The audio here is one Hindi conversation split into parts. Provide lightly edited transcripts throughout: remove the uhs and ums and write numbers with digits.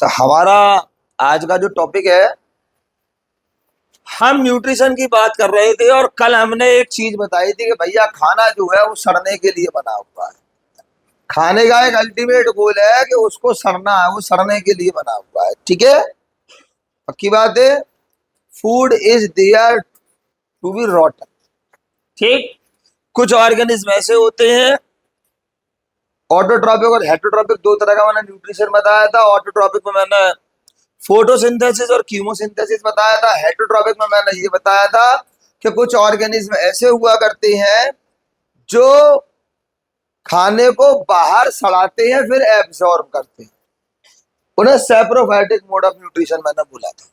तो हमारा आज का जो टॉपिक है, हम न्यूट्रिशन की बात कर रहे थे और कल हमने एक चीज बताई थी कि भैया खाना जो है वो सड़ने के लिए बना हुआ है। खाने का एक अल्टीमेट गोल है कि उसको सड़ना है, वो सड़ने के लिए बना हुआ है। ठीक है, पक्की बात है। Food is there to be rotten. ठीक, कुछ ऑर्गेनिज्म ऐसे होते हैं, ऑटोट्रॉपिक और हेटरोट्रॉपिक, दो तरह का मैंने न्यूट्रिशन बताया था। ऑटोट्रॉपिक में मैंने फोटोसिंथेसिस और कीमोसिंथेसिस बताया था। हेटरोट्रॉपिक में मैंने ये बताया था कि कुछ ऑर्गेनिज्म ऐसे हुआ करते हैं जो खाने को बाहर सड़ाते हैं फिर एब्जॉर्ब करते हैं, उन्हें सैप्रोफाइटिक मोड ऑफ न्यूट्रिशन मैंने बोला था।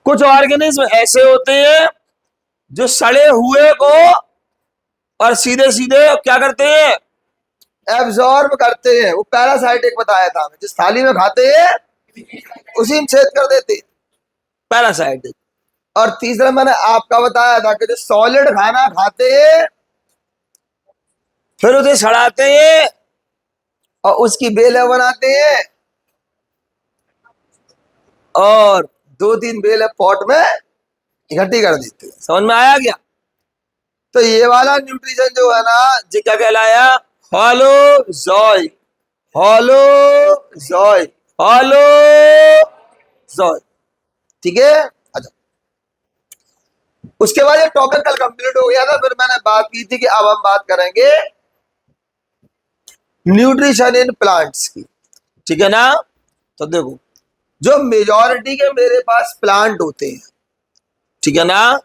कुछ ऑर्गेनिज्म ऐसे होते हैं जो सड़े हुए को और सीधे सीधे क्या करते हैं, एब्जॉर्ब करते हैं। वो पैरासाइटिक बताया था, जिस थाली में खाते हैं उसी में छेद कर देते हैं, पैरासाइटिक। और तीसरा मैंने आपका बताया था कि जो सॉलिड खाना खाते हैं फिर उसे सड़ाते हैं और उसकी बेलें बनाते हैं और दो तीन बेलें पॉट में इकट्ठी कर देते हैं। समझ में आया क्या? तो ये वाला न्यूट्रिशन जो है ना, जी क्या कहलाया, होलोजॉय। होलोजॉय, होलोजॉय। ठीक है, अच्छा। उसके बाद ये टॉपिक कल कंप्लीट हो गया था। फिर मैंने बात की थी कि अब हम बात करेंगे न्यूट्रिशन इन प्लांट्स की। ठीक है ना? तो देखो, जो मेजॉरिटी के मेरे पास प्लांट होते हैं, ठीक है ना,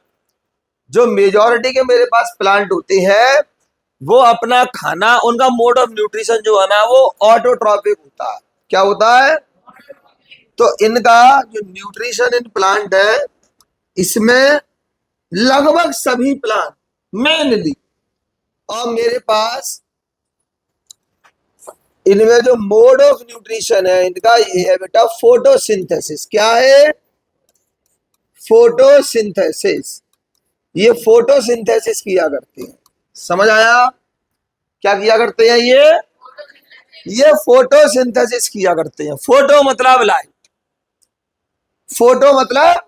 जो मेजॉरिटी के मेरे पास प्लांट होते हैं वो अपना खाना, उनका मोड ऑफ न्यूट्रिशन जो है ना वो ऑटोट्रॉपिक होता है। क्या होता है? तो इनका जो न्यूट्रिशन इन प्लांट है, इसमें लगभग सभी प्लांट मेनली, और मेरे पास इनमें जो मोड ऑफ न्यूट्रिशन है इनका ये है बेटा फोटोसिंथेसिस। क्या है? फोटोसिंथेसिस। ये फोटोसिंथेसिस किया करते हैं। समझ आया? क्या किया करते हैं ये फोटोसिंथेसिस किया करते हैं। फोटो मतलब लाइट, फोटो मतलब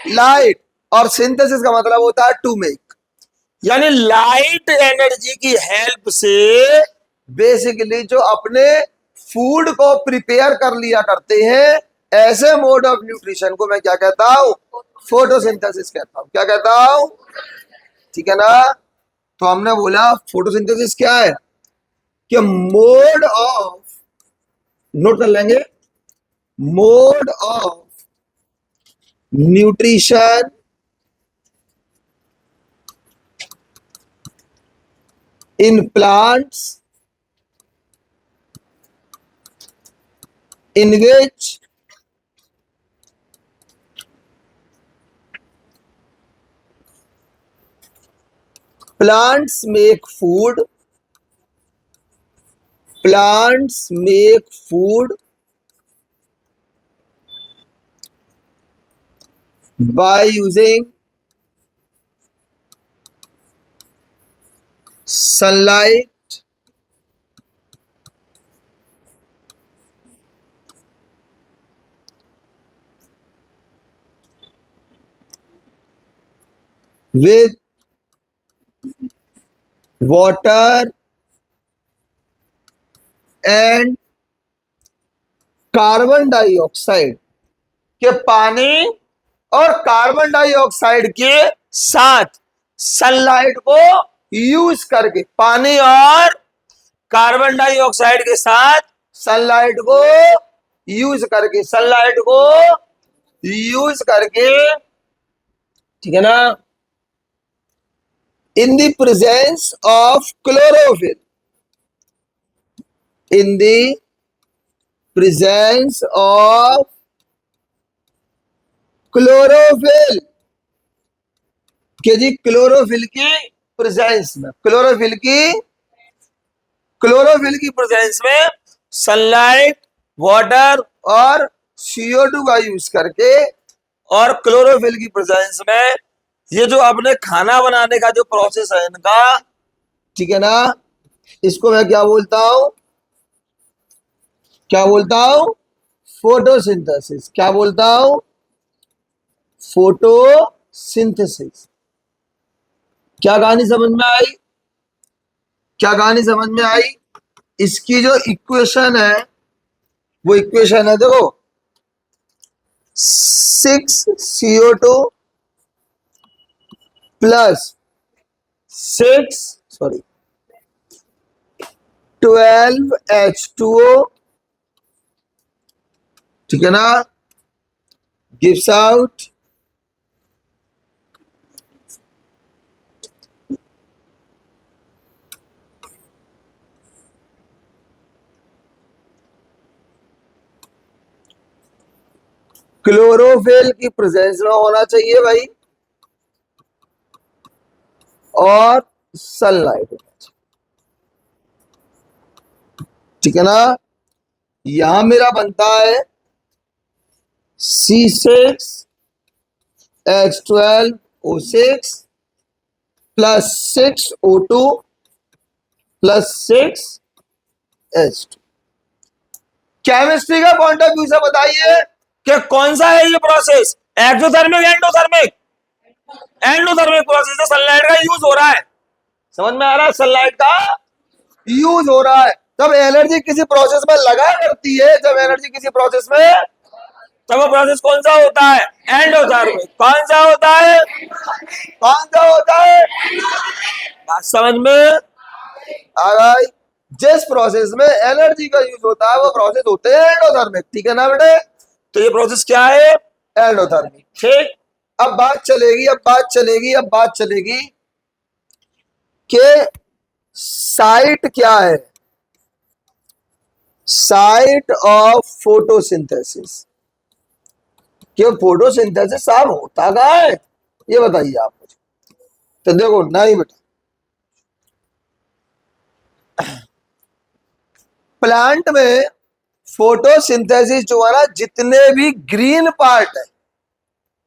लाइट, और सिंथेसिस का मतलब होता है टू मेक। यानी लाइट एनर्जी की हेल्प से बेसिकली जो अपने फूड को प्रिपेयर कर लिया करते हैं, ऐसे मोड ऑफ न्यूट्रिशन को मैं क्या कहता हूं? फोटोसिंथेसिस कहता हूं। क्या कहता हूं? ठीक है ना? तो हमने बोला फोटोसिंथेसिस क्या है कि मोड ऑफ, नोट कर लेंगे, mode of nutrition in plants in which plants make food, plants make food by using sunlight, with water and carbon dioxide, के पानी और कार्बन डाइऑक्साइड के साथ सनलाइट को यूज करके, पानी और कार्बन डाइऑक्साइड के साथ सनलाइट को यूज करके, सनलाइट को यूज करके, ठीक है ना, in the presence of chlorophyll, in the presence of chlorophyll, के जी क्लोरोफिल की प्रेजेंस में, क्लोरोफिल की प्रेजेंस में सनलाइट, वाटर और CO2 का यूज करके, और क्लोरोफिल की प्रेजेंस में ये जो अपने खाना बनाने का जो प्रोसेस है इनका, ठीक है ना, इसको मैं क्या बोलता हूं? फोटोसिंथेसिस, क्या बोलता हूं? फोटोसिंथेसिस। क्या कहानी समझ में आई? क्या कहानी समझ में आई? इसकी जो इक्वेशन है वो इक्वेशन है, देखो, 6CO2 प्लस 12H2O, ठीक है ना, गिव्स आउट क्लोरोफिल की प्रेजेंस में होना चाहिए भाई, और सनलाइट होना चाहिए, ठीक है ना। यहां मेरा बनता है C6H12O6 plus 6O2 plus 6H2। Chemistry का पॉइंट ऑफ व्यू से बताइए कि कौन सा है ये process, exothermic, endothermic? Endothermic process है, सनलाइट का यूज हो रहा है। समझ में आ रहा है? सनलाइट का यूज हो रहा है। जब एनर्जी किसी प्रोसेस में लगा करती है, जब एनर्जी किसी प्रोसेस में, तब वो प्रोसेस कौन सा होता है? एंडोथर्मिक। कौन सा होता है? कौन सा होता है? बात समझ में आ गई? जिस प्रोसेस में एनर्जी का यूज होता है वो प्रोसेस होते हैं एंडोथर्मिक, ठीक है ना बेटे? तो ये प्रोसेस क्या है? एंडोथर्मिक। ठीक, अब बात चलेगी, अब बात चलेगी कि साइट क्या है, साइट ऑफ फोटोसिंथेसिस। कि फोटोसिंथेसिस साहब होता कहाँ है, ये बताइए आप मुझे। तो देखो, नहीं बेटा, प्लांट में फोटोसिंथेसिस जो है ना, जितने भी ग्रीन पार्ट है,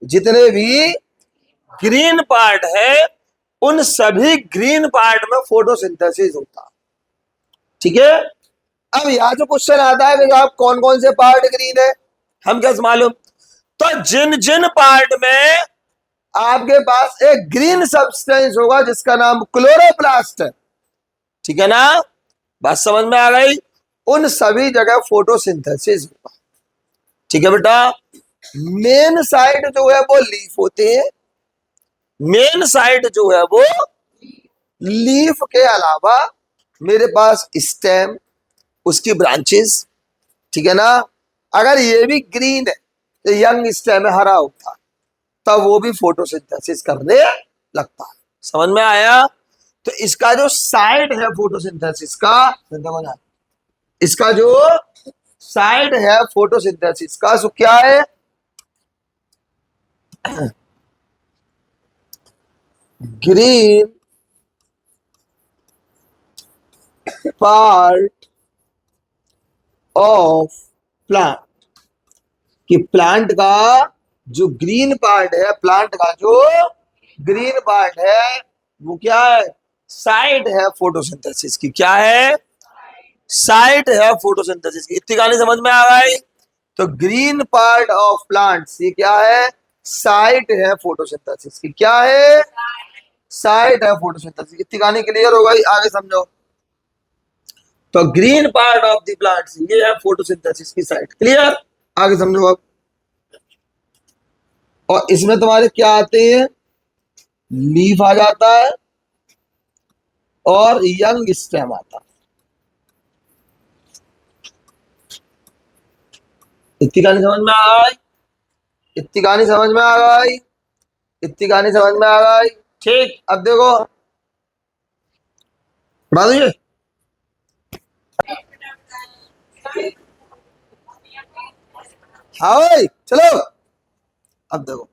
जितने भी ग्रीन पार्ट है, उन सभी ग्रीन पार्ट में फोटोसिंथेसिस होता है, ठीक है। अब यहां जो क्वेश्चन आता है कि आप कौन कौन से पार्ट ग्रीन है, हम कैसे मालूम? तो जिन जिन पार्ट में आपके पास एक ग्रीन सब्सटेंस होगा जिसका नाम क्लोरोप्लास्ट है, ठीक है ना, बात समझ में आ गई, उन सभी जगह फोटोसिंथेसिस होगा, ठीक है बेटा। मेन साइड जो है वो लीफ होते हैं, मेन साइड जो है वो लीफ के अलावा मेरे पास स्टेम, उसकी ब्रांचेस, ठीक है ना। अगर ये भी ग्रीन है तो यंग स्टेम हरा होता है, तब वो भी फोटोसिंथेसिस करने लगता है। समझ में आया? तो इसका जो साइड है फोटोसिंथेसिस का, इसका जो साइड है फोटोसिंथेसिस का, सो क्या है? Green part of plant. कि प्लांट का जो ग्रीन पार्ट है, प्लांट का जो ग्रीन पार्ट है वो क्या है? साइट है फोटोसिंथेसिस की। क्या है? साइट है फोटोसिंथेसिस की। इतनी कहानी समझ में आ गई? तो ग्रीन पार्ट ऑफ प्लांट्स ये क्या है? साइट है फोटोसिंथेसिस की। क्या है? साइट है फोटोसिंथेसिस। इतनी कहानी क्लियर हो गई? आगे समझो। तो green part of the plants ये है फोटोसिंथेसिस की साइट। क्लियर? आगे समझो अब। और इसमें तुम्हारे क्या आते हैं? लीफ आ जाता है और यंग स्टेम आता है। इतनी कहानी समझ में आ गई? इतनी कहानी समझ में आ गई? इतनी कहानी समझ में आ गई? ठीक, अब देखो, पढ़ा दीजिए। हाँ भाई, चलो अब देखो।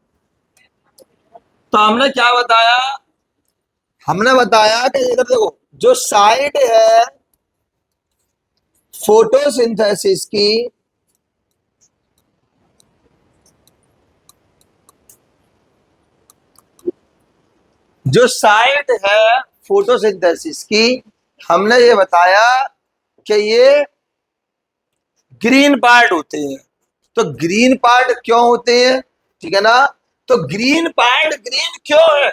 तो हमने क्या बताया? हमने बताया कि इधर देखो, जो साइड है फोटोसिंथेसिस की, जो साइट है फोटोसिंथेसिस की, हमने ये बताया कि ये ग्रीन पार्ट होते हैं। तो ग्रीन पार्ट क्यों होते हैं, ठीक है ना। तो ग्रीन पार्ट ग्रीन क्यों है,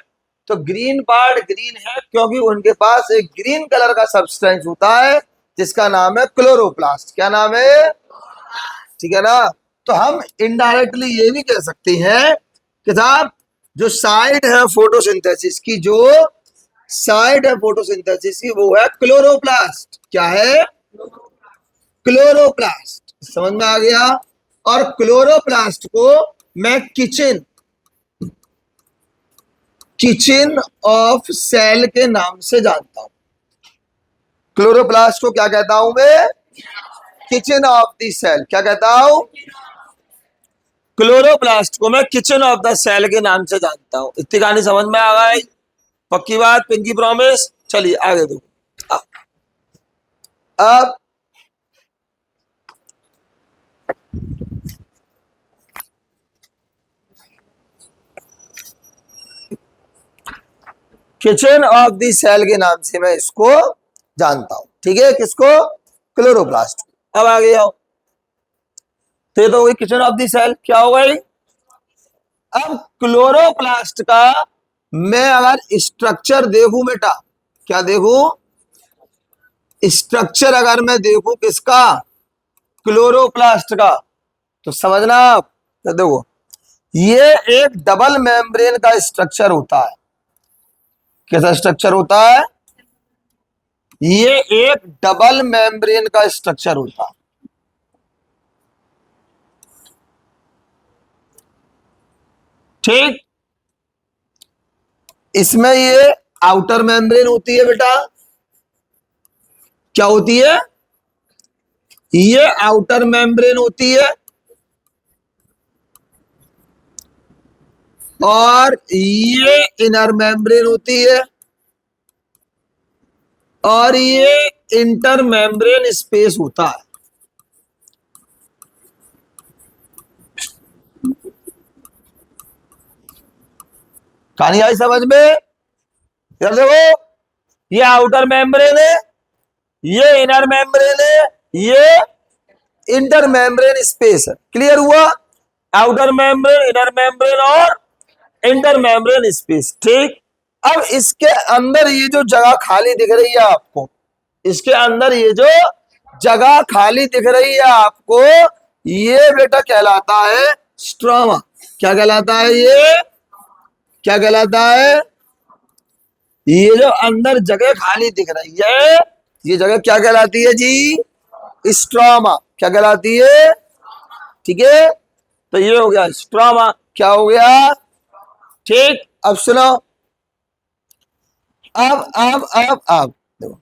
तो ग्रीन पार्ट ग्रीन है क्योंकि उनके पास एक ग्रीन कलर का सब्सटेंस होता है जिसका नाम है क्लोरोप्लास्ट। क्या नाम है, ठीक है ना। तो हम इनडायरेक्टली ये भी कह सकते हैं कि साहब जो साइड है फोटोसिंथेसिस की, जो साइड है फोटोसिंथेसिस की, वो है क्लोरोप्लास्ट। क्या है, क्लोरोप्लास्ट। समझ में आ गया। और क्लोरोप्लास्ट को मैं किचन किचन ऑफ सेल के नाम से जानता हूं। क्लोरोप्लास्ट को क्या कहता हूं मैं, किचन ऑफ द सेल। क्या कहता हूं, क्लोरोप्लास्ट को मैं किचन ऑफ द सेल के नाम से जानता हूं। इतनी कहानी समझ में आ गई, पक्की बात, पिंकी प्रॉमिस। चलिए आगे दो। अब किचन ऑफ द सेल के नाम से मैं इसको जानता हूं, ठीक है। किसको, क्लोरोप्लास्ट। अब आगे आओ, तो ये तो हुई किचन ऑफ द सेल। क्या हो गई, अब क्लोरोप्लास्ट का मैं अगर स्ट्रक्चर देखूं बेटा, क्या देखूं, स्ट्रक्चर अगर मैं देखूं किसका, क्लोरोप्लास्ट का, तो समझना आप, तो देखो ये एक डबल मेम्ब्रेन का स्ट्रक्चर होता है। कैसा स्ट्रक्चर होता है, ये एक डबल मेम्ब्रेन का स्ट्रक्चर होता है। ठीक, इसमें ये आउटर मेम्ब्रेन होती है बेटा। क्या होती है, ये आउटर मेम्ब्रेन होती है, और ये इनर मेम्ब्रेन होती है, और ये इंटर मेम्ब्रेन स्पेस होता है। कहानी आई समझ में, यार देखो ये आउटर मेम्ब्रेन है, ये इनर मेम्ब्रेन है, ये इंटर मेम्ब्रेन स्पेस है। क्लियर हुआ, आउटर मेम्ब्रेन, इनर मेम्ब्रेन और इंटर मेम्ब्रेन स्पेस। ठीक, अब इसके अंदर ये जो जगह खाली दिख रही है आपको, इसके अंदर ये जो जगह खाली दिख रही है आपको, ये बेटा कहलाता है स्ट्रोमा। क्या कहलाता है ये, क्या कहलाता है, ये जो अंदर जगह खाली दिख रही है, ये जगह क्या कहलाती है जी, स्ट्रोमा। क्या कहलाती है, ठीक है। तो ये हो गया स्ट्रोमा। क्या हो गया, ठीक। अब सुनो, अब देखो,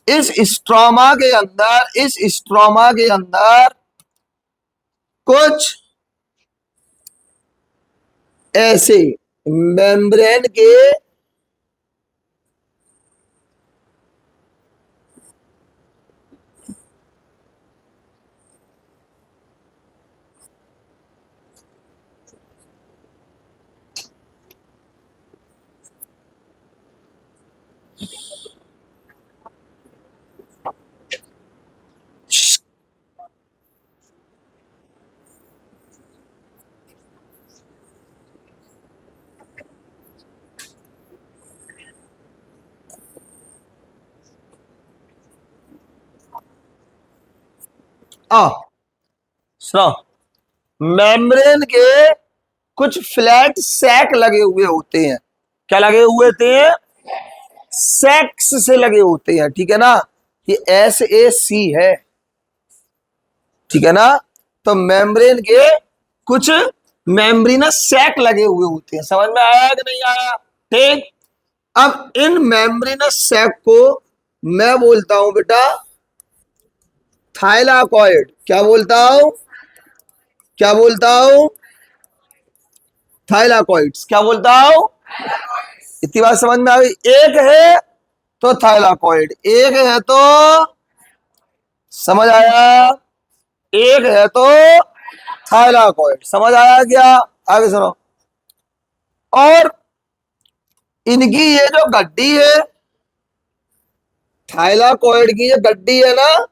इस स्ट्रोमा के अंदर, इस स्ट्रोमा के अंदर कुछ ऐसे मेम्ब्रेन के सुनो, मेम्ब्रेन के कुछ फ्लैट सैक लगे हुए होते हैं। क्या लगे हुए होते हैं, सैक्स से लगे होते हैं, ठीक है ना। ये SAC है, ठीक है ना। तो मेम्ब्रेन के कुछ मेम्ब्रेनस सैक लगे हुए होते हैं। समझ में आया कि नहीं आया, ठीक। अब इन मेम्ब्रेनस सैक को मैं बोलता हूं बेटा थाइलाकॉइड। क्या बोलता हूं, क्या बोलता हूं, थाइलाकॉइड्स। क्या बोलता हूं, इतनी बात समझ में आ गई। एक है तो थाइलाकॉइड, एक है तो, समझ आया, एक है तो थाइलाकॉइड। समझ आया क्या, आगे सुनो। और इनकी ये जो गड्डी है, थाइलाकॉइड की ये गड्डी है ना,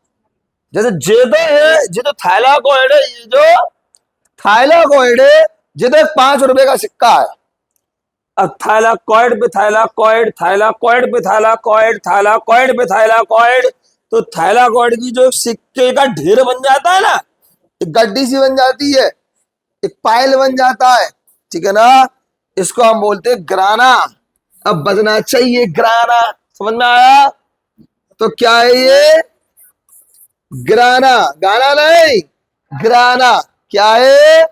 जैसे जेदो है, ये जो थाइलाकॉइड है, ये जो थाइलाकॉइड है, ये तो 5 रुपए का सिक्का है। अब थाइलाकॉइड पे थाइलाकॉइड, थाइलाकॉइड पे थाइलाकॉइड, थाइलाकॉइड पे थाइलाकॉइड, तो थाइलाकॉइड की जो सिक्के का ढेर बन जाता है ना, एक गड्डी सी बन जाती है, एक पायल बन जाता है, ठीक है ना, इसको हम बोलते हैं ग्राना। अब बजना चाहिए ग्राना, समझ में आया? तो क्या है ये? ग्राना, गाना नहीं, ग्राना। क्या है?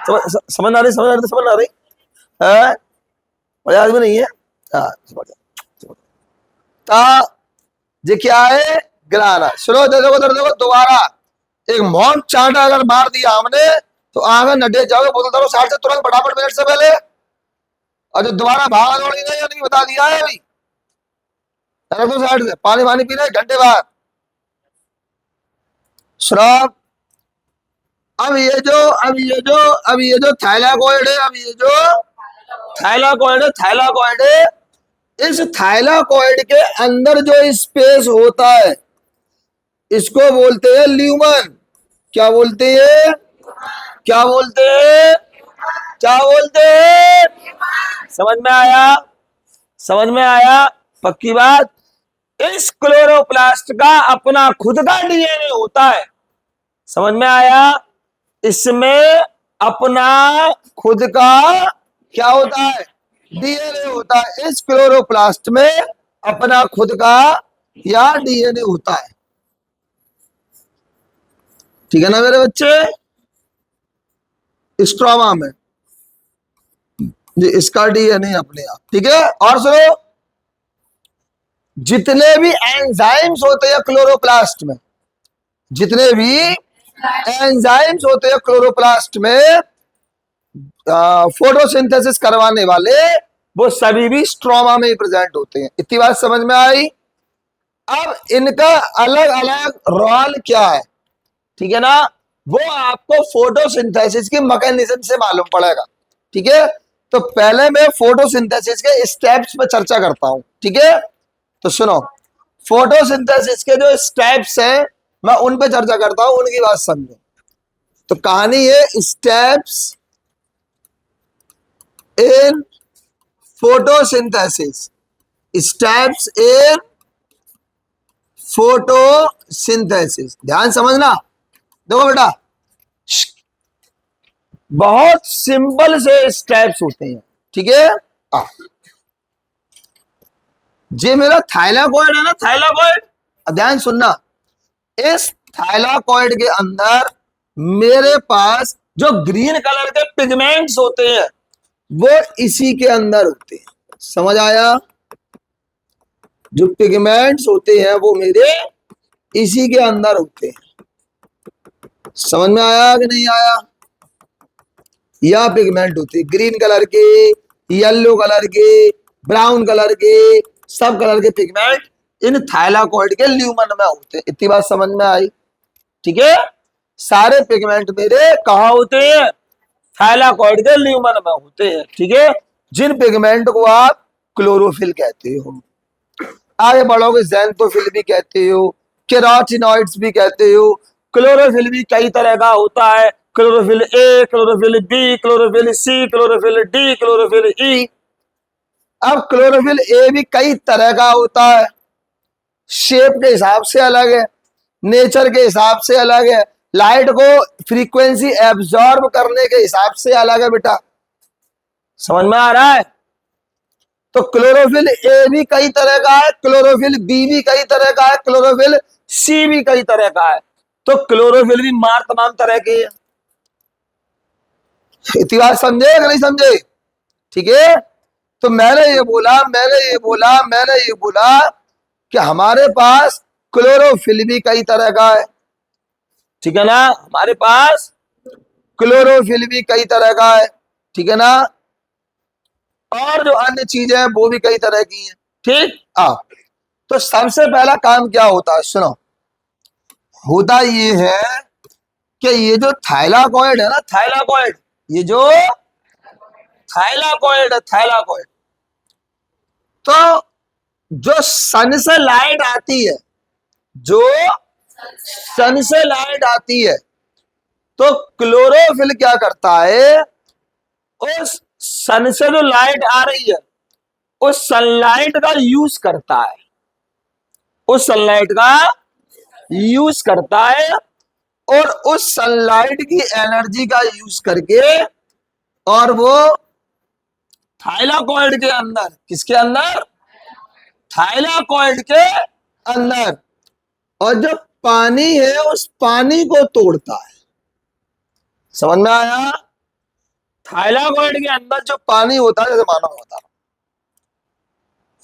समझ आ रही, समझ आ रही, समझ आ रही है? मजाक भी नहीं है। हाँ, समझ ता ये क्या है? ग्राना। सुनो, देखो देखो दोबारा, एक मौन चांटा अगर मार दिया हमने तो आगे नड्डे जाओगे, बोतल दो साइड से तुरंत फटाफट, मिनट से पहले। और जो दोबारा भागा दौड़ेगा या नहीं बता दिया है अभी, रख दो साइड से, पानी पानी पीना 1 घंटे बाद। शराब। अब ये जो थाइलाकॉइड है, अब ये जो थाइलाकॉइड है, इस थाइलाकॉइड के अंदर जो स्पेस होता है, इसको बोलते हैं ल्यूमन। क्या बोलते हैं? क्या बोलते हैं? क्या बोलते हैं? समझ में आया? समझ में आया? पक्की बात। इस क्लोरोप्लास्ट का अपना खुद का डीएनए होता है। समझ में आया? इसमें अपना खुद का क्या होता है? डीएनए होता है। इस क्लोरोप्लास्ट में अपना खुद का या डीएनए होता है। ठीक है ना मेरे बच्चे? स्ट्रोमा में इसका डीएनए अपने आप। ठीक है, और सुनो, जितने भी एंजाइम्स होते हैं क्लोरोप्लास्ट में, जितने भी एंजाइम्स होते हैं क्लोरोप्लास्ट में फोटोसिंथेसिस करवाने वाले, वो सभी भी स्ट्रोमा में ही प्रेजेंट होते हैं। इतनी बात समझ में आई? अब इनका अलग अलग रोल क्या है, ठीक है ना, वो आपको फोटोसिंथेसिस की मैकेनिज्म से मालूम पड़ेगा। ठीक है, तो पहले मैं फोटोसिंथेसिस के स्टेप्स पे चर्चा करता हूं। ठीक है, तो सुनो, फोटोसिंथेसिस के जो स्टेप्स हैं मैं उन पे चर्चा करता हूं, उनकी बात समझो। तो कहानी है steps in photosynthesis. Steps in photosynthesis, ध्यान समझना। देखो बेटा, बहुत सिंपल से स्टेप्स होते हैं। ठीक है, ये मेरा थाइलाकॉइड है ना, थाइलाकॉइड, ध्यान सुनना। इस थाइलाकॉइड के अंदर मेरे पास जो ग्रीन कलर के पिगमेंट्स होते हैं वो इसी के अंदर होते हैं। समझ आया? जो पिगमेंट्स होते हैं वो मेरे इसी के अंदर होते हैं। समझ में आया कि नहीं आया? यह पिगमेंट होते हैं ग्रीन कलर के, येलो कलर के, ब्राउन कलर के, सब कलर के पिगमेंट इन थाइलाकॉइड के ल्यूमन में होते हैं। इतनी बात समझ में आई? ठीक है, सारे पिगमेंट मेरे कहा होते हैं? थाइलाकॉइड के ल्यूमन में होते हैं। ठीक है, जिन पिगमेंट को आप क्लोरोफिल कहते हो, आगे बढ़ोगे ज़ैंथोफिल भी कहते हो, केराटिनॉइड्स भी कहते हो। क्लोरोफिल भी कई तरह का होता है, chlorophyll A, chlorophyll B, chlorophyll C, chlorophyll D, chlorophyll E. अब क्लोरोफिल ए भी कई तरह का होता है, शेप के हिसाब से अलग है, नेचर के हिसाब से अलग है, लाइट को फ्रीक्वेंसी एब्जॉर्ब करने के हिसाब से अलग है। बेटा समझ में आ रहा है? तो क्लोरोफिल ए भी कई तरह का है, क्लोरोफिल बी भी कई तरह का है, क्लोरोफिल सी भी कई तरह का है। तो क्लोरोफिल भी मार तमाम तरह के है। इतनी बात समझे कि नहीं समझे? ठीक है, तो मैंने ये बोला कि हमारे पास क्लोरोफिल भी कई तरह का है। ठीक है ना, हमारे पास क्लोरोफिल भी कई तरह का है। ठीक है ना, और जो अन्य चीजें हैं वो भी कई तरह की हैं। ठीक, तो सबसे पहला काम क्या होता है? सुनो, होता ये है कि ये जो थाइलाकॉइड है ना, थाइलाकॉइड, ये जो थाइलाकॉइड है, थाइलाकॉइड, तो जो सन से लाइट आती है, जो सन से लाइट आती है, तो क्लोरोफिल क्या करता है, उस सन से जो लाइट आ रही है उस सनलाइट का यूज करता है, उस सनलाइट का यूज करता है, और उस सनलाइट की एनर्जी का यूज करके, और वो थाइलाकॉइड के अंदर, किसके अंदर, थाइलाकॉइड के अंदर, और जो पानी है उस पानी को तोड़ता है। समझ में आया? थाइलाकॉइड के अंदर जो पानी होता है, जैसे मानो होता है,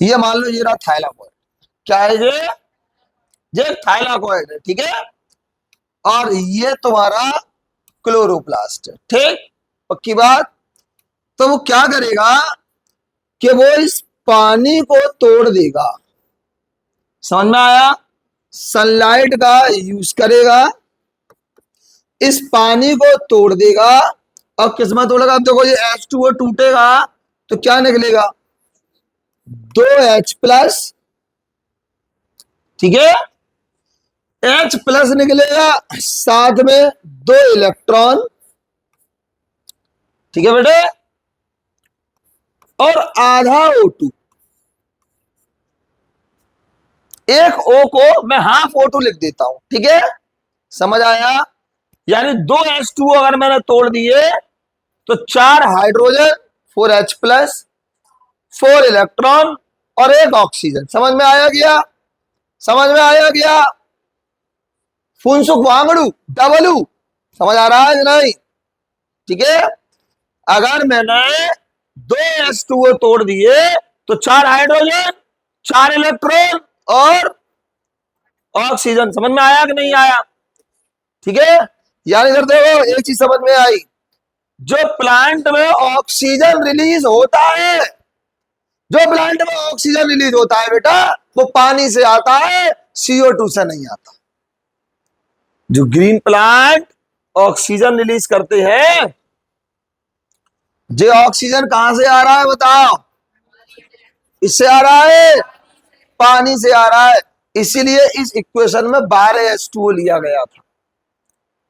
ये मान लो ये रहा थाइलाकॉइड, क्या है ये थाइलाकॉइड है, ठीक है, और ये तुम्हारा क्लोरोप्लास्ट है, ठीक, पक्की बात। तो वो क्या करेगा कि वो इस पानी को तोड़ देगा, समझ में आया, सनलाइट का यूज करेगा, इस पानी को तोड़ देगा, और किस्मत तोड़ेगा। अब देखो ये H2O टूटेगा तो क्या निकलेगा, 2H+, ठीक है, H+ निकलेगा, साथ में 2 इलेक्ट्रॉन, ठीक है बेटे, और आधा O2। एक O को मैं हाफ O2 लिख देता हूं, ठीक है, समझ आया? यानी 2H2O अगर मैंने तोड़ दिए तो 4 हाइड्रोजन, 4H+, 4 इलेक्ट्रॉन और 1 ऑक्सीजन। समझ में आया गया? समझ में आया गया? फुनसुक वांगड़ू डबलू, समझ आ रहा है कि नहीं? ठीक है, अगर मैंने 2H2O तोड़ दिए तो 4 हाइड्रोजन, 4 इलेक्ट्रॉन और ऑक्सीजन। समझ में आया कि नहीं आया? ठीक है, यानी इधर देखो एक चीज समझ में आई, जो प्लांट में ऑक्सीजन रिलीज होता है, जो प्लांट में ऑक्सीजन रिलीज होता है बेटा, वो पानी से आता है, CO2 से नहीं आता। जो ग्रीन प्लांट ऑक्सीजन रिलीज करते हैं, जो ऑक्सीजन कहां से आ रहा है बताओ? इससे आ रहा है, पानी से आ रहा है। इसीलिए इस इक्वेशन में 12H2O लिया गया था,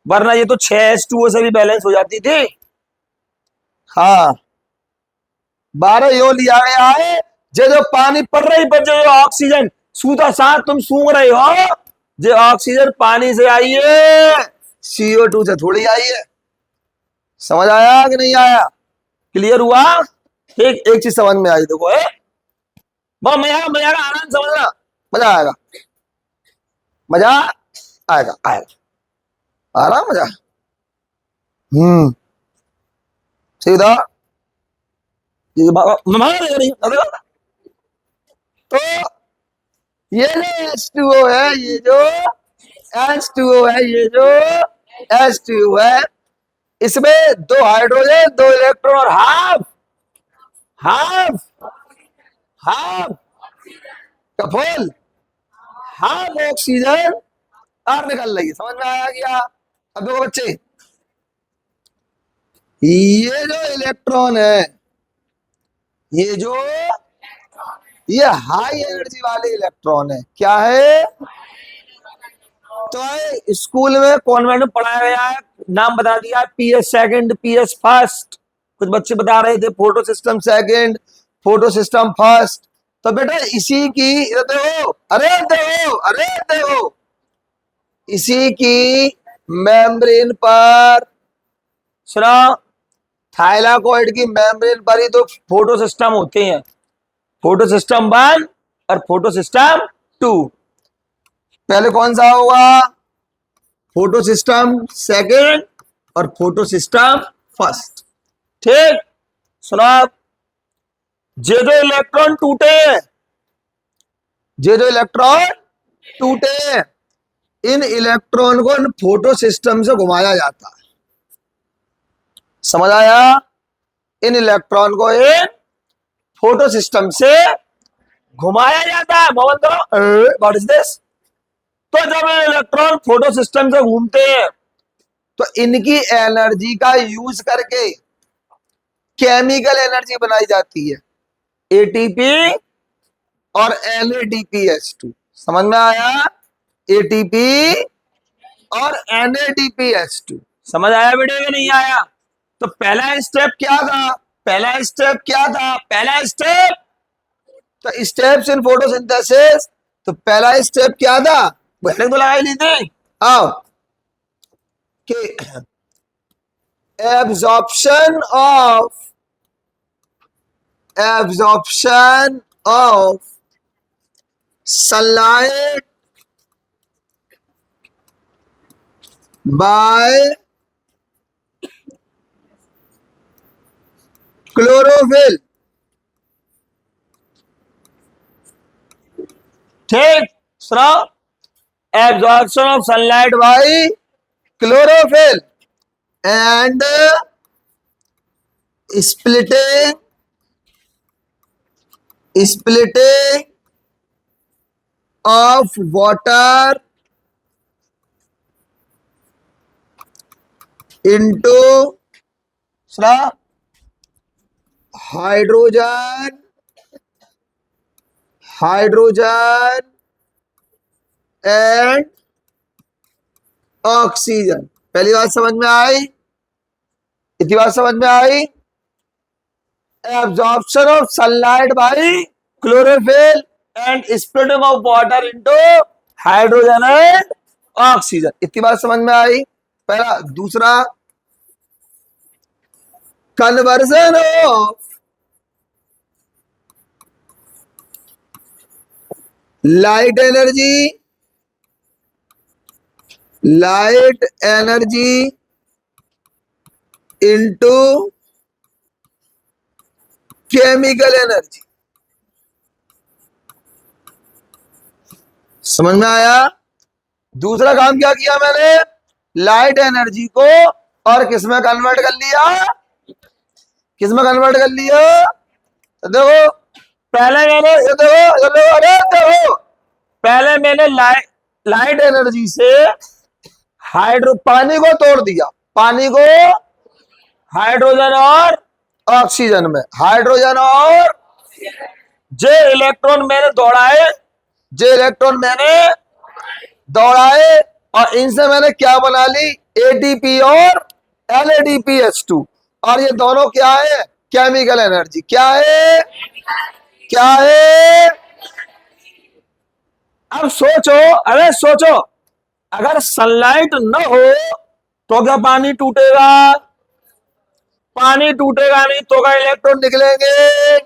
वरना ये तो 6H2O से भी बैलेंस हो जाती थी। हाँ, 12 यो लिया गया है, जो पानी पड़ रही पर जो ऑक्सीजन सूता साथ तुम सूंघ रहे हो, जो ऑक्सीजन पानी से आई है, CO2 से थोड़ी आई है। समझ आया कि नहीं आया? क्लियर हुआ? एक चीज समझ में आई, देखो है बहुत मजा आएगा, आनंद समझना, मजा आएगा, मजा आएगा, आएगा, आ रहा मजा। सीधा तो ये जो H2O है, ये जो H2O है, ये जो H2O है, इसमें 2 हाइड्रोजन, 2 इलेक्ट्रॉन और हाफ हाफ हाफ कफोल, हाफ ऑक्सीजन और निकल रही है। समझ में आया क्या? अब देखो बच्चे, ये जो इलेक्ट्रॉन है, ये हाई एनर्जी वाले इलेक्ट्रॉन है, क्या है? तो स्कूल में कॉन्वेंट में पढ़ाया गया है, नाम बता दिया, PS सेकंड, PS फर्स्ट, कुछ बच्चे बता रहे थे photo system second, photo system first. तो बेटा इसी की देखो, अरे देखो इसी की मेम्ब्रेन पर, सुना, थाइलाकॉइड की मेम्ब्रेन पर ही तो फोटो सिस्टम होते हैं, फोटो सिस्टम 1 और फोटो सिस्टम 2। पहले कौन सा होगा? फोटो सिस्टम सेकेंड और फोटो सिस्टम फर्स्ट। ठीक, सुनो, जो इलेक्ट्रॉन टूटे, जो इलेक्ट्रॉन टूटे, इन इलेक्ट्रॉन को फोटो सिस्टम से घुमाया जाता है। समझ आया? इन इलेक्ट्रॉन को इन फोटो सिस्टम से घुमाया जाता है। Mohan what is this? तो जब इलेक्ट्रॉन फोटो सिस्टम से घूमते हैं तो इनकी एनर्जी का यूज करके केमिकल एनर्जी बनाई जाती है, ATP और NADPH2। समझ में आया? एटीपी और NADPH2। समझ आया बेटे कि नहीं आया? तो पहला स्टेप क्या था? पहला स्टेप क्या था? पहला स्टेप, तो स्टेप्स इन फोटोसिंथेसिस, तो पहला स्टेप क्या था? पहले तो लगा ही ली थी। आओ कि absorption of sunlight by chlorophyll. ठीक, सुनो, absorption of sunlight by chlorophyll and splitting of water into hydrogen and oxygen. पहली बात समझ में आई? इतनी बात समझ में आई? Absorption of sunlight by chlorophyll and splitting of water into hydrogen and oxygen. इतनी बात समझ में आई? पहला। दूसरा, conversion of light energy into chemical energy. समझ में आया? दूसरा काम क्या किया मैंने? लाइट एनर्जी को और किसमें कन्वर्ट कर लिया? किसमें कन्वर्ट कर लिया? तो देखो, पहले मैंने देखो, पहले मैंने लाइट एनर्जी से पानी को तोड़ दिया। पानी को हाइड्रोजन और ऑक्सीजन में, हाइड्रोजन और जे इलेक्ट्रॉन मैंने दौड़ाए और इनसे मैंने क्या बना ली? एटीपी और NADPH2। और ये दोनों क्या है? Chemical energy. क्या है? क्या है? अब सोचो, अरे सोचो, अगर सनलाइट न हो तो क्या पानी टूटेगा? पानी टूटेगा नहीं तो क्या इलेक्ट्रॉन निकलेंगे?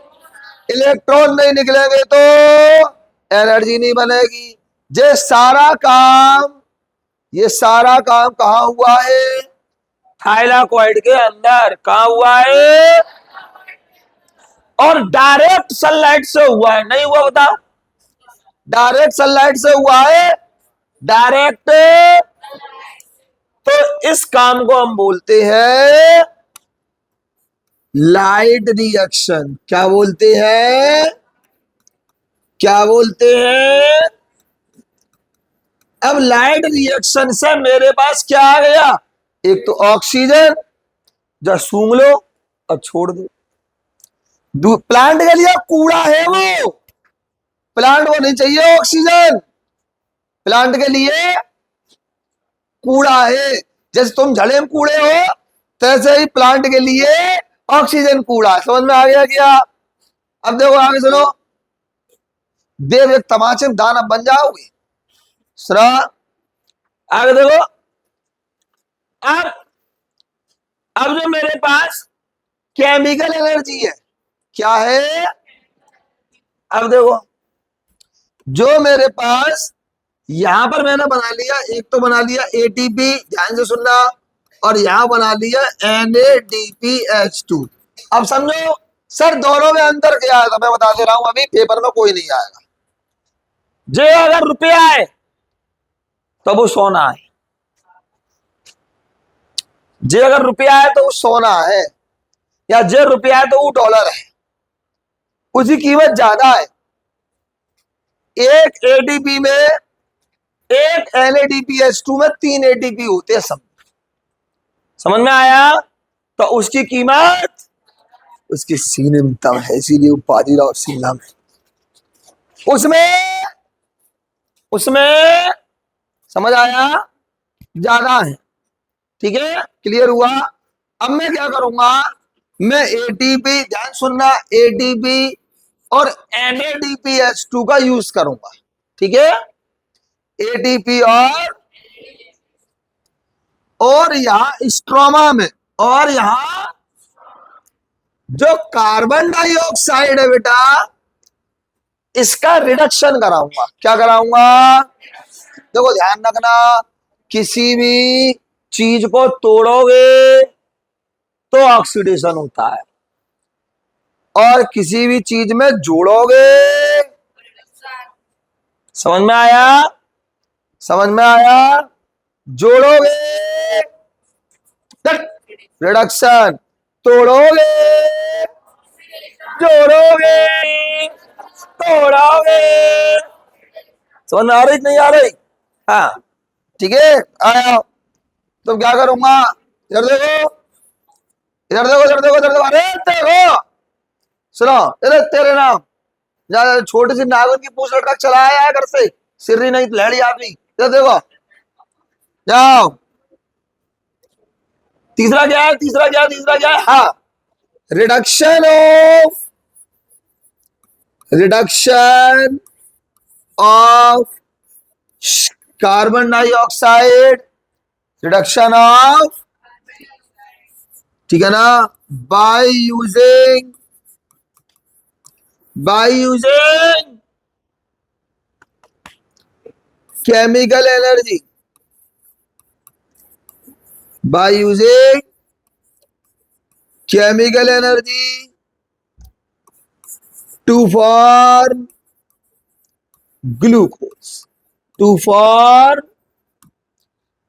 इलेक्ट्रॉन नहीं निकलेंगे तो एनर्जी नहीं बनेगी। ये सारा काम कहां हुआ है? थाइलाकॉइड के अंदर। कहां हुआ है? और डायरेक्ट सनलाइट से हुआ है, नहीं हुआ? बताओ, डायरेक्ट सनलाइट से हुआ है, डायरेक्ट। तो इस काम को हम बोलते हैं लाइट रिएक्शन। क्या बोलते हैं? क्या बोलते हैं? अब लाइट रिएक्शन से मेरे पास क्या आ गया? एक तो ऑक्सीजन, जो सूंघ लो और छोड़ दो। प्लांट के लिए कूड़ा है वो, प्लांट को नहीं चाहिए ऑक्सीजन, प्लांट के लिए कूड़ा है। जैसे तुम झड़े में कूड़े हो, तैसे ही प्लांट के लिए ऑक्सीजन कूड़ा है। समझ में आ गया क्या? अब देखो आगे सुनो, देव एक तमाचे में दाना बन जाओगे। सरा आगे देखो, अब जो मेरे पास केमिकल एनर्जी है, क्या है? अब देखो, जो मेरे पास यहां पर मैंने बना लिया, एक तो बना लिया एटीपी, ध्यान से सुनना, और यहां बना लिया NADPH2। अब समझो सर दोनों में अंतर क्या है? तो मैं बता दे रहा हूं, अभी पेपर में कोई नहीं आएगा। जो अगर रुपया है तो वो सोना है, जे अगर रुपया है तो वो सोना है, या जे रुपया है तो वो डॉलर है, उसकी कीमत ज्यादा है। एक एटीपी में, एक NADPH2 में 3 एटीपी होते हैं सब। समझ में आया? तो उसकी कीमत उसके सीने में दम है, इसीलिए वो बाजीराव सिंघम है। उसमें समझ आया, ज्यादा है। ठीक है, क्लियर हुआ। अब मैं क्या करूंगा, मैं एटीपी, ध्यान सुनना, एटीपी और NADPH2 का यूज करूंगा। ठीक है, एटीपी और यहां स्ट्रोमा में, और यहां जो कार्बन डाइऑक्साइड है बेटा, इसका रिडक्शन कराऊंगा। क्या कराऊंगा, देखो ध्यान रखना, किसी भी चीज को तोड़ोगे तो ऑक्सीडेशन होता है, और किसी भी चीज में जोड़ोगे, समझ में आया, समझ में आया, जोड़ोगे रिडक्शन, तोड़ोगे, जोड़ोगे, तोड़ोगे। समझ में आ रही नहीं आ रही? हाँ, ठीक है, आया। तो क्या करूंगा, इधर देखो, इधर देखो, इधर देखो, इधर देखो, अरे देखो, सुनो, अरे तेरे नाम, छोटी सी नागन की पूछ लटक चलाया है घर से, सिर्री नहीं लहड़ी आपकी। इधर देखो, जाओ। तीसरा क्या है, तीसरा क्या है, तीसरा क्या है, हाँ, reduction of carbon dioxide, reduction of, ठीक है ना, by using chemical energy, by using chemical energy to form glucose, to form,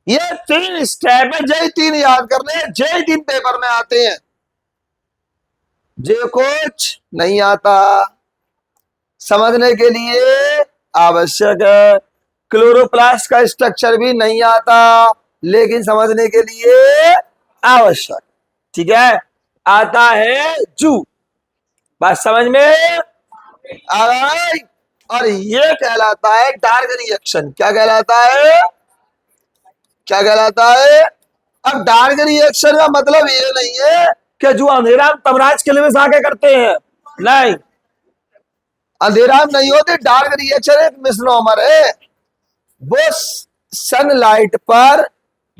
ये 3 स्टेप है, जय 3 याद करने हैं, जय 3 पेपर में आते हैं, जो कुछ नहीं आता समझने के लिए आवश्यक है। क्लोरोप्लास्ट का स्ट्रक्चर भी नहीं आता, लेकिन समझने के लिए आवश्यक, ठीक है, आता है जू, बात समझ में आ गई। और ये कहलाता है डार्क रिएक्शन। क्या कहलाता है, क्या कहलाता है। अब डार्क रिएक्शन का मतलब ये नहीं है कि जो अंधेरा तमराज किले में आके करते हैं, नहीं, अंधेरा नहीं होते। डार्क रिएक्शन एक मिसनोमर है, वो सनलाइट पर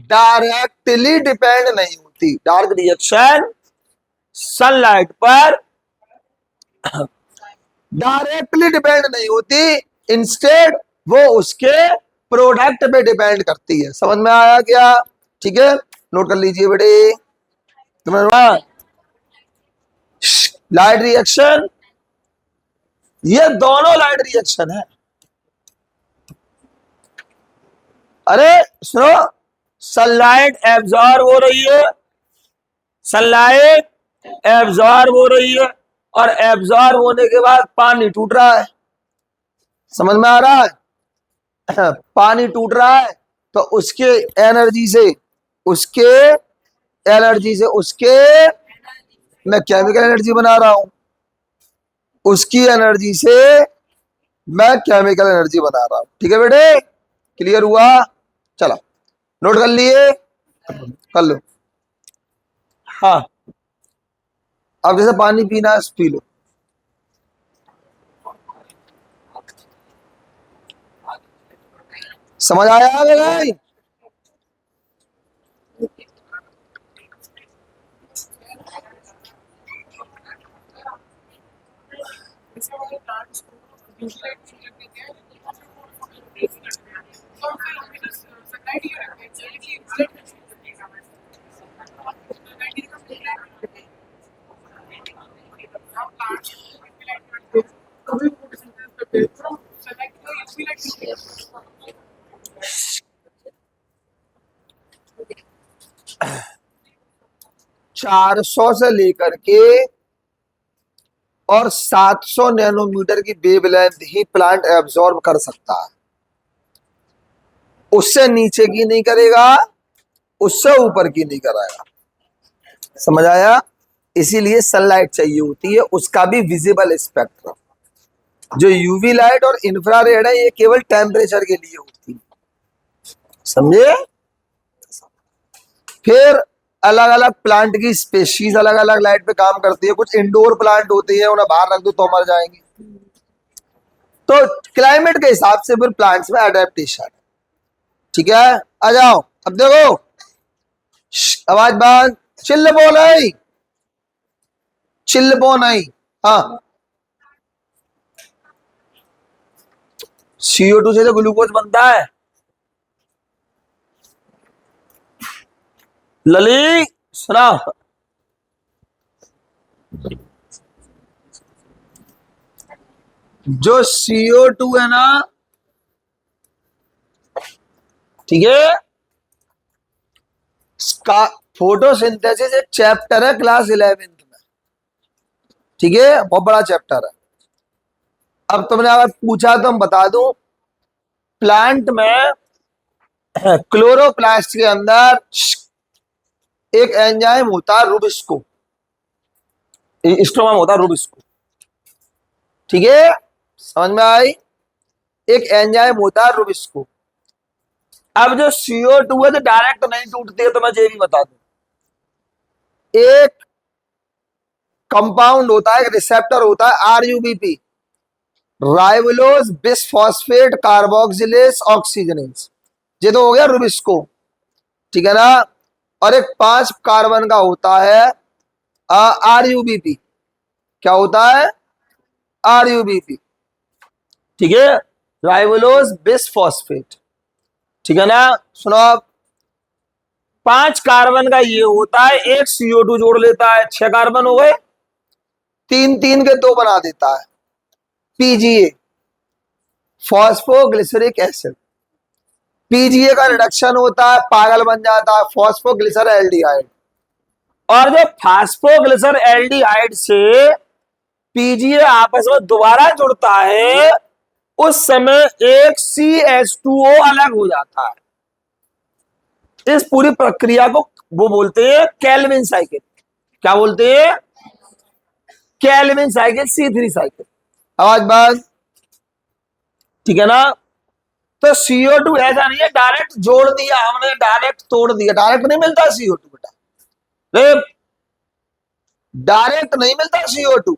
डायरेक्टली डिपेंड नहीं होती। डार्क रिएक्शन सनलाइट पर डायरेक्टली डिपेंड नहीं होती, इंस्टेड वो उसके प्रोडक्ट पे डिपेंड करती है। समझ में आया क्या, ठीक है, नोट कर लीजिए बेटे। लाइट रिएक्शन, ये दोनों लाइट रिएक्शन है। अरे सुनो, सनलाइट एब्जॉर्ब हो रही है, सनलाइट एब्जॉर्ब हो रही है, और एब्जॉर्ब होने के बाद पानी टूट रहा है। समझ में आ रहा है, पानी टूट रहा है, तो उसके एनर्जी से, उसके एनर्जी से, उसके, मैं केमिकल एनर्जी बना रहा हूं, उसकी एनर्जी से मैं केमिकल एनर्जी बना रहा हूं। ठीक है बेटे, क्लियर हुआ, चलो नोट कर लिए, कर लो। हाँ, अब जैसे पानी पीना है पी लो। समझ आया भाई? चार सौ से लेकर के और 700 नैनोमीटर की वेवलेंथ ही प्लांट एब्जॉर्ब कर सकता है, उससे नीचे की नहीं करेगा, उससे ऊपर की नहीं कराएगा। समझ आया? इसीलिए सनलाइट चाहिए होती है, उसका भी विजिबल स्पेक्ट्रम। जो यूवी लाइट और इंफ्रारेड है, ये केवल टेम्परेचर के लिए होती है। समझे। फिर अलग अलग प्लांट की स्पेशीज अलग अलग लाइट पे काम करती है। कुछ इंडोर प्लांट होती है, उन्हें बाहर रख दो तो मर जाएंगी। तो क्लाइमेट के हिसाब से फिर प्लांट्स में अडेप्टेशन। ठीक है, आ जाओ अब देखो। आवाज बंद, चिल्ल बो नहीं, चिल्ल बो नहीं। हाँ, CO2 से तो ग्लूकोज बनता है। लली सुना, जो CO2 है ना, ठीक है, इसका फोटोसिंथेसिस एक चैप्टर है क्लास 11th में। ठीक है, बहुत बड़ा चैप्टर है। अब तुमने अगर पूछा तो हम बता दूं, प्लांट में क्लोरोप्लास्ट के अंदर एक एंजाइम होता है रूबिस्को, स्ट्रोमा होता है रूबिस्को। ठीक है, समझ में आई। एक एंजाइम होता है रूबिस्को। अब जो CO2 है तो डायरेक्ट नहीं टूटती है, तो मैं ये भी बता दूं, एक कंपाउंड होता है, एक रिसेप्टर होता है RUBP, राइबोलोज बिसफॉस्फेट कार्बोक्सिलेज ऑक्सीजनेज। ये तो हो गया रूबिस्को, ठीक है ना। और एक 5 कार्बन का होता है RUBP। क्या होता है? RUBP, ठीक है, राइबोलोज बिसफॉस्फेट। ठीक है ना। सुनो आप, 5 कार्बन का ये होता है, एक CO2 जोड़ लेता है, 6 कार्बन हो गए, 3 3 के 2 बना देता है, PGA, फॉस्फोग्लिसरिक एसिड। PGA का रिडक्शन होता है, पागल बन जाता है, फॉस्फोग्लिसर एल्डिहाइड। और जो फॉस्फोग्लिसर एल्डिहाइड से PGA आपस में दोबारा जुड़ता है, उस समय एक CH2O अलग हो जाता है। इस पूरी प्रक्रिया को वो बोलते हैं केल्विन साइकिल। क्या बोलते हैं? Calvin cycle, C3 cycle. आवाज बात, ठीक है ना। तो CO2 ऐसा नहीं है डायरेक्ट जोड़ दिया हमने, डायरेक्ट तोड़ दिया, डायरेक्ट नहीं मिलता CO2 बेटा, डायरेक्ट नहीं मिलता CO2।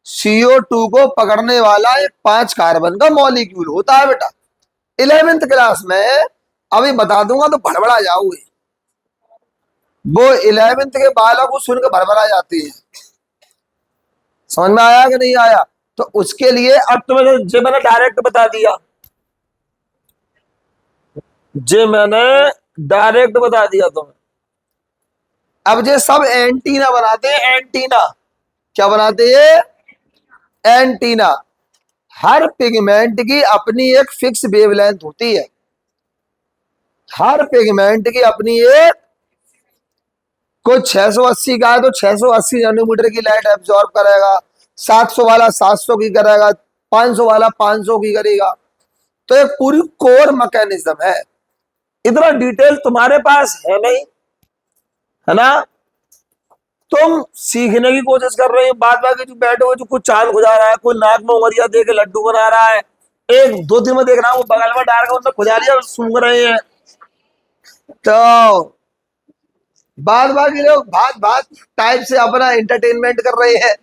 CO2 को पकड़ने वाला एक 5 कार्बन का मॉलिक्यूल होता है बेटा। 11th क्लास में अभी बता दूंगा तो भड़बड़ा जाओगे। वो 11th के बालक को सुनकर भड़बड़ा जाती है। समझ में आया कि नहीं आया? तो उसके लिए अब तुम्हें जो मैंने डायरेक्ट बता दिया, जो मैंने डायरेक्ट बता दिया तुम्हें। अब ये सब एंटीना बनाते हैं, एंटीना। क्या बनाते हैं? एंटीना। हर पिगमेंट की अपनी एक फिक्स वेवलेंथ होती है। हर पिगमेंट की अपनी एक, कोई 680 का है तो 680 नैनोमीटर की लाइट एब्जॉर्ब करेगा, 700 वाला 700 की करेगा, 500 वाला 500 की करेगा। तो एक पूरी कोर मैकेनिज्म है। इतना डिटेल तुम्हारे पास है नहीं, है ना। तुम सीखने की कोशिश कर रहे हो, बाद बाकी जो बैठे हो, जो कुछ चाल खुजा रहा है, कोई नाक में उंगलियां दे के लड्डू बना रहा है, 1 2 दिन में देख रहा हूं वो बगल में डाल के उनमें खुजा लिया और सूंघ रहे हैं। तो बाद बाकी लोग भात भात टाइप से अपना एंटरटेनमेंट कर रहे हैं।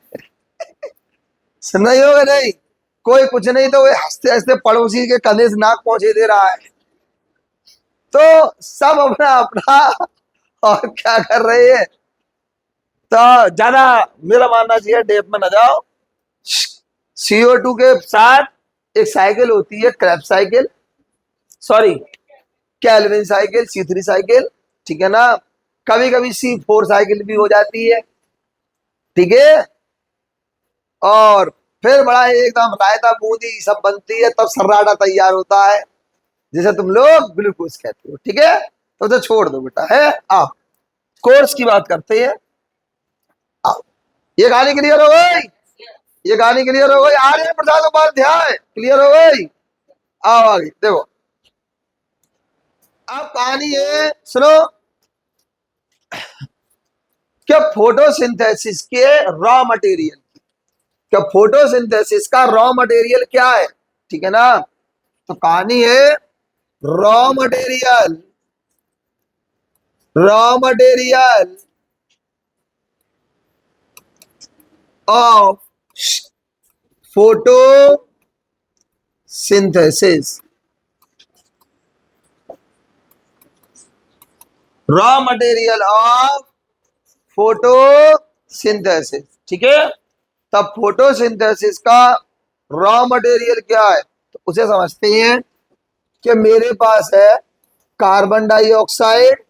सुन रही होगा नहीं, कोई कुछ नहीं तो वे हंसते हंसते पड़ोसी के कंधे से नाक पहुंचे दे रहा है। तो सब अपना अपना और क्या कर रहे हैं। तो ज्यादा मेरा मानना चाहिए डेप में न जाओ। CO2 के साथ एक साइकिल होती है, Krebs cycle, sorry Calvin cycle, C3 cycle, ठीक है ना। कभी कभी C4 साइकिल भी हो जाती है, ठीक है। और फिर बड़ा एकदम रायता बूंदी सब बनती है, तब सर्राटा तैयार होता है, जिसे तुम लोग ग्लूकोज कहते हो। ठीक है, तो छोड़ दो बेटा, है। आप कोर्स की बात करते हैं। ये कहानी क्लियर हो गई? ये कहानी क्लियर हो गई? आर्य प्रसाद उपाध्याय क्लियर हो गई? आओ आगे देखो। अब कहानी है, सुनो। क्या फोटोसिंथेसिस के रॉ मटेरियल, क्या फोटोसिंथेसिस का रॉ मटेरियल क्या है, ठीक है ना। तो कहानी है, raw material of photosynthesis. Raw material of photosynthesis, ठीक है। तब फोटोसिंथेसिस का रॉ मटेरियल क्या है, तो उसे समझते हैं कि मेरे पास है कार्बन डाइऑक्साइड।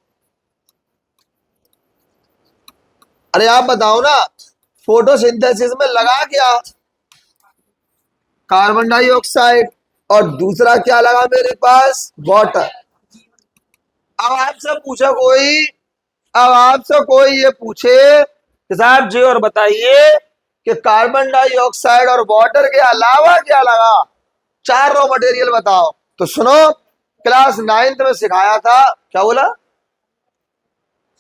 अरे आप बताओ ना, फोटोसिंथेसिस में लगा क्या, कार्बन डाइऑक्साइड, और दूसरा क्या लगा मेरे पास, वाटर। अब आपसे पूछा कोई अब आपसे कोई ये पूछे कि साहब जी और बताइए कि कार्बन डाइऑक्साइड और वाटर के अलावा क्या लगा, चार रॉ मटेरियल बताओ। तो सुनो, क्लास 9th में सिखाया था, क्या बोला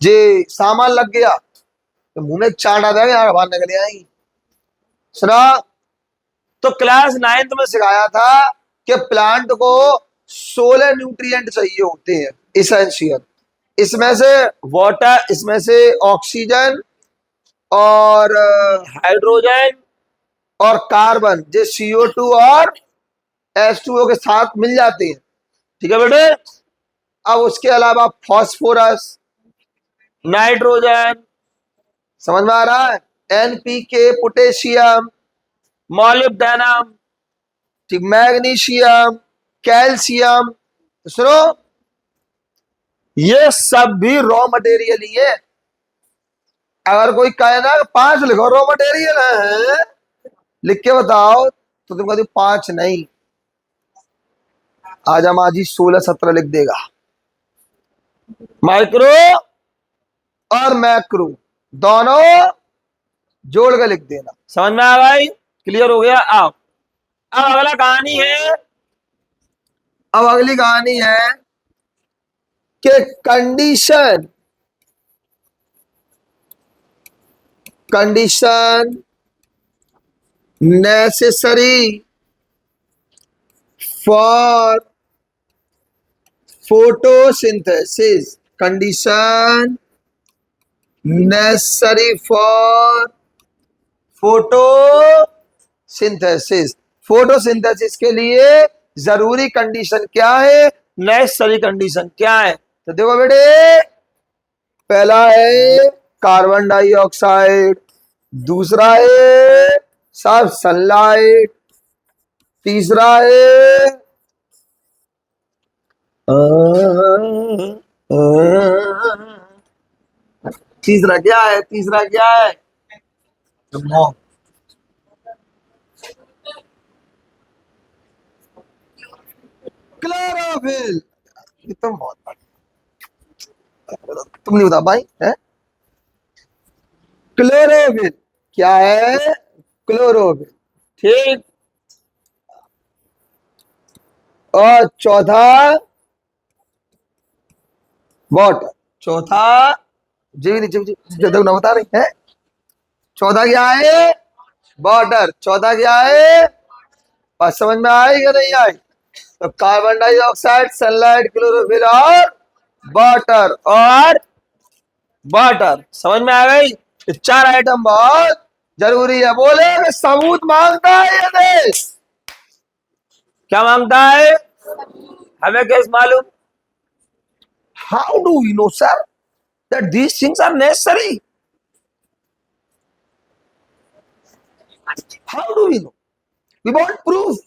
जी, सामान लग गया तो मुंह में चाट आ जाएगा, यहाँ बाहर निकल आएगी। सुना, तो क्लास 9th में सिखाया था कि प्लांट को 16 न्यूट्रिएंट चाहिए होते हैं इसेंशियल। इसमें से वाटर, इसमें से ऑक्सीजन और हाइड्रोजन और कार्बन, जो CO2 और H2O के साथ मिल जाते हैं, ठीक है बेटे। अब उसके अलावा फास्फोरस, नाइट्रोजन, समझ में आ रहा है, NPK, पोटेशियम, मॉलिब्डेनम, ठीक, मैग्नीशियम, कैल्शियम। तो सुनो, ये सब भी रॉ मटेरियल ही है। अगर कोई कहे ना 5 लिखो रॉ मटेरियल है, लिख के बताओ, तो तुम कहते 5 नहीं, आज हम आज ही 16-17 लिख देगा। माइक्रो और मैक्रो दोनों जोड़ के लिख देना। समझ में आ भाई, क्लियर हो गया। अब अगला कहानी है, अब अगली कहानी है कि condition necessary for photosynthesis, condition necessary for photosynthesis. Photosynthesis के लिए जरूरी कंडीशन क्या है, नेसेसरी कंडीशन क्या है। तो देखो बेटे, पहला है कार्बन डाइऑक्साइड, दूसरा है साफ सनलाइट, तीसरा है तीसरा क्या है, तीसरा क्या है, क्लोरोफिल। ये तो बहुत, तुम नहीं बता भाई है। क्लोरोफिल क्या है, क्लोरोफिल, ठीक। और चौथा वाटर, चौथा जी नीचे ना बता रही है, चौथा क्या है, वाटर, चौथा क्या है, और समझ में आई या नहीं आई। तो कार्बन डाइऑक्साइड, सनलाइट, क्लोरोफिल और वाटर समझ में आ गई। ये चार आइटम बहुत जरूरी है। बोले कि सबूत मांगता है ये देश, क्या मांगता है, हमें कैसे मालूम, how do we know sir that these things are necessary, how do we know, we want proof,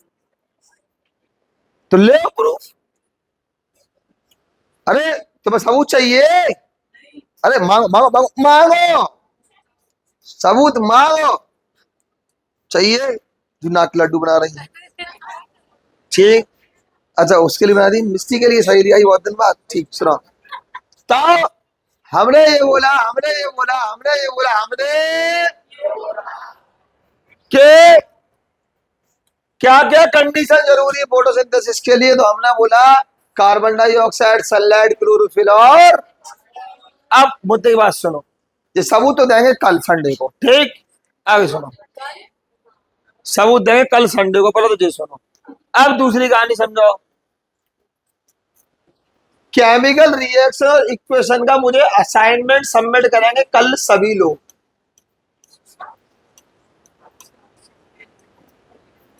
तो ले प्रूफ। अरे तुम्हें सबूत चाहिए, अरे मांगो मांगो मांगो मांगो, सबूत मांगो, चाहिए जो नाक लड्डू बना रही है, ठीक। अच्छा उसके लिए बना दी, मिस्टी के लिए सही आई बहुत दिन बाद, ठीक सुना। तो हमने ये बोला, कि क्या क्या कंडीशन जरूरी है फोटोसिंथेसिस के लिए, तो हमने बोला कार्बन डाइऑक्साइड, सनलाइट, क्लोरोफिल और, अब मुद्दे की बात सुनो, ये सबूत तो देंगे कल संडे को, ठीक। आगे सुनो, सबूत देंगे कल संडे को, पहले तो ये सुनो। अब दूसरी कहानी समझो, केमिकल रिएक्शन इक्वेशन का मुझे असाइनमेंट सबमिट करेंगे कल सभी लोग।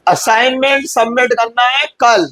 असाइनमेंट सबमिट करना है कल।